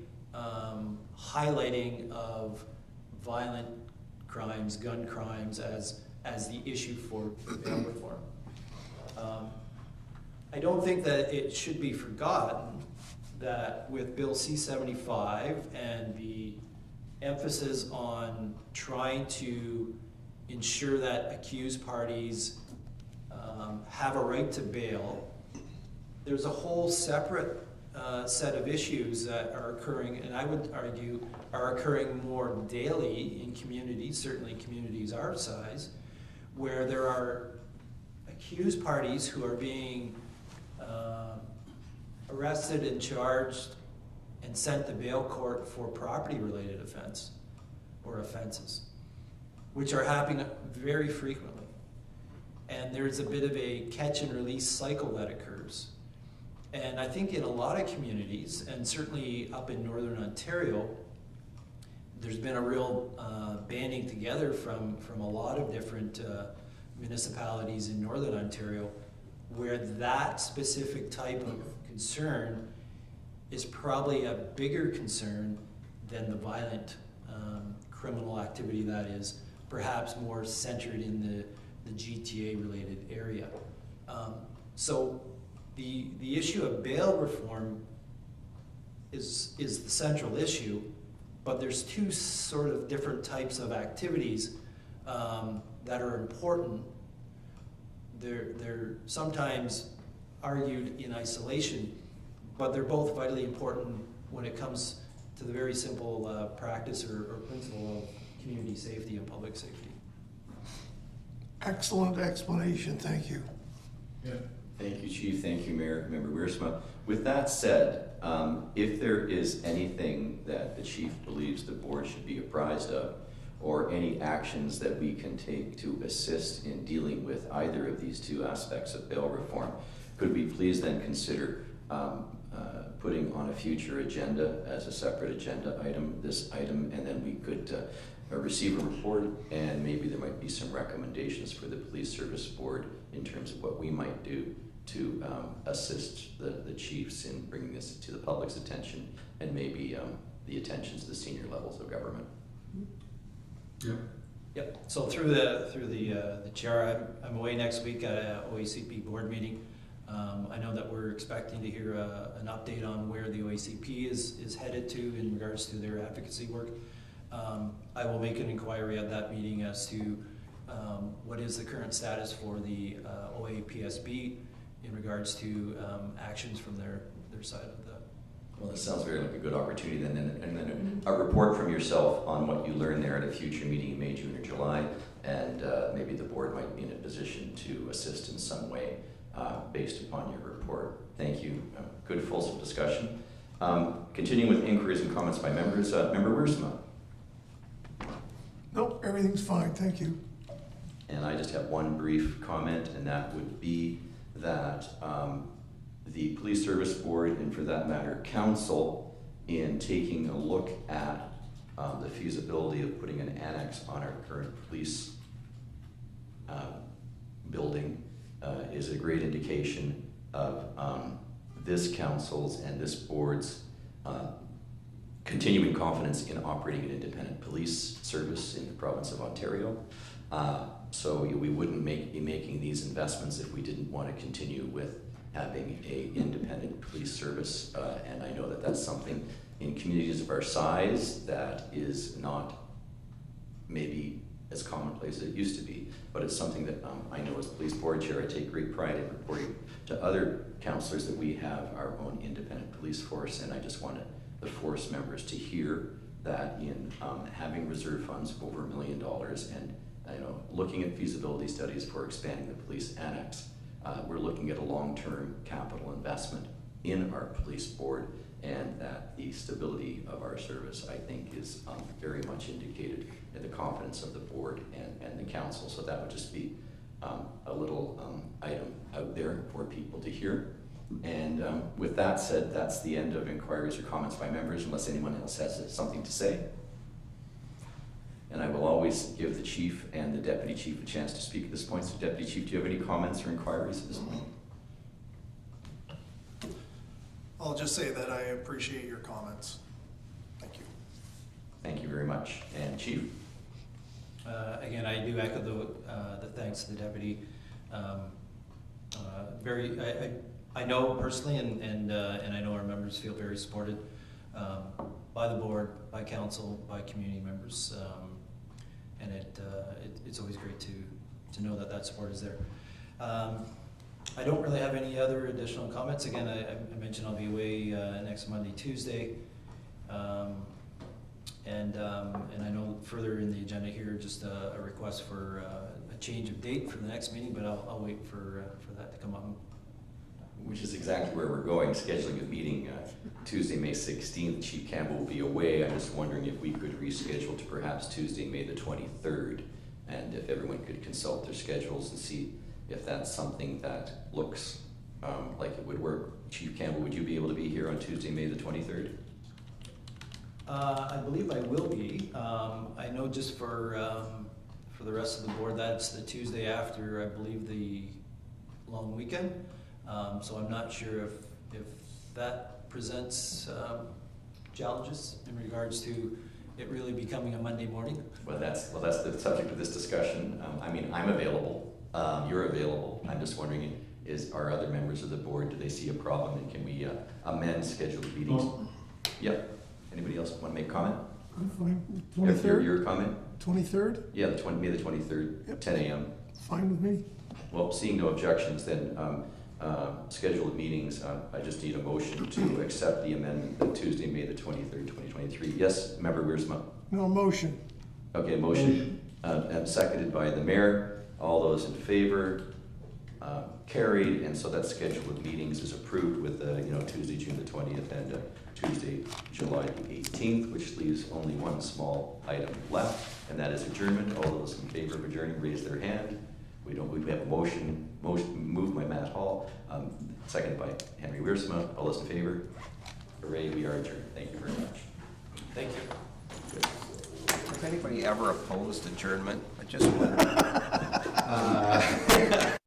highlighting of violent crimes, gun crimes, as the issue for bail reform. I don't think that it should be forgotten that with Bill C-75 and the emphasis on trying to ensure that accused parties have a right to bail, there's a whole separate set of issues that are occurring, and I would argue are occurring more daily in communities, certainly communities our size, where there are accused parties who are being arrested and charged and sent to bail court for property-related offense or offenses, which are happening very frequently. And there's a bit of a catch and release cycle that occurs. And I think in a lot of communities, and certainly up in Northern Ontario, there's been a real banding together from a lot of different municipalities in Northern Ontario, where that specific type of concern is probably a bigger concern than the violent criminal activity that is perhaps more centered in the GTA-related area. So the issue of bail reform is the central issue, but there's 2 sort of different types of activities that are important. They're sometimes argued in isolation, but they're both vitally important when it comes to the very simple practice or principle of community safety and public safety. Excellent explanation, thank you. Yeah. Thank you, Chief. Thank you, Mayor, Member Wiersma. With that said, if there is anything that the Chief believes the board should be apprised of, or any actions that we can take to assist in dealing with either of these 2 aspects of bail reform, could we please then consider putting on a future agenda as a separate agenda item, this item, and then we could receive a report, and maybe there might be some recommendations for the Police Service Board in terms of what we might do to assist the chiefs in bringing this to the public's attention and maybe the attentions of the senior levels of government. Yeah. Yep. So through the chair, I'm away next week at a OACP board meeting. I know that we're expecting to hear an update on where the OACP is headed to in regards to their advocacy work. I will make an inquiry at that meeting as to what is the current status for the OAPSB in regards to actions from their side of that. Well, that sounds very like a good opportunity then, and then a report from yourself on what you learned there at a future meeting in May, June, or July, and maybe the board might be in a position to assist in some way based upon your report. Thank you. Good, fulsome discussion. Continuing with inquiries and comments by members, Member Wiersma. Nope, everything's fine, thank you. And I just have one brief comment, and that would be that the Police Service Board, and for that matter, Council, in taking a look at the feasibility of putting an annex on our current police is a great indication of this council's and this board's continuing confidence in operating an independent police service in the province of Ontario. So we wouldn't be making these investments if we didn't want to continue with having an independent police service. And I know that that's something in communities of our size that is not maybe as commonplace as it used to be, but it's something that I know as police board chair, I take great pride in reporting to other councillors that we have our own independent police force, and I just wanted the force members to hear that in having reserve funds of over $1 million and looking at feasibility studies for expanding the police annex, we're looking at a long-term capital investment in our police board, and that the stability of our service, I think, is very much indicated in the confidence of the board and the council. So that would just be a little item out there for people to hear. And with that said, that's the end of inquiries or comments by members, unless anyone else has something to say. And I will always give the chief and the deputy chief a chance to speak at this point. So Deputy Chief, do you have any comments or inquiries at this point? I'll just say that I appreciate your comments. Thank you. Thank you very much. And Chief? Again, I do echo the thanks to the deputy. I know personally, and I know our members feel very supported by the board, by council, by community members, and it's always great to know that support is there. I don't really have any other additional comments. Again, I mentioned I'll be away next Monday, Tuesday, and I know further in the agenda here, just a request for a change of date for the next meeting, but I'll wait for that to come up. Which is exactly where we're going, scheduling a meeting Tuesday, May 16th. Chief Campbell will be away. I'm just wondering if we could reschedule to perhaps Tuesday, May the 23rd, and if everyone could consult their schedules and see if that's something that looks like it would work. Chief Campbell, would you be able to be here on Tuesday, May the 23rd? I believe I will be. I know just for the rest of the board, that's the Tuesday after, I believe, the long weekend. So I'm not sure if that presents challenges in regards to it really becoming a Monday morning. Well, that's the subject of this discussion. I mean, I'm available. You're available. I'm just wondering, are other members of the board, do they see a problem, and can we amend scheduled meetings? Yep. Anybody else want to make comment? I'm fine. 23rd? Your comment? 23rd? Yeah, May the 23rd, Yep. 10 a.m. Fine with me. Well, seeing no objections, then scheduled meetings, I just need a motion to accept the amendment of Tuesday, May the 23rd, 2023. Yes, Member Wiersma? No motion. Okay, motion and seconded by the mayor. All those in favor? Carried, and so that schedule of meetings is approved with Tuesday, June the 20th and Tuesday, July the 18th, which leaves only one small item left, and that is adjournment. All those in favor of adjourning, raise their hand. We have a motion moved by Matt Hall, seconded by Henry Wiersma. All those in favor? Hooray, we are adjourned. Thank you very much. Thank you. Good. Has anybody ever opposed adjournment? I just wonder.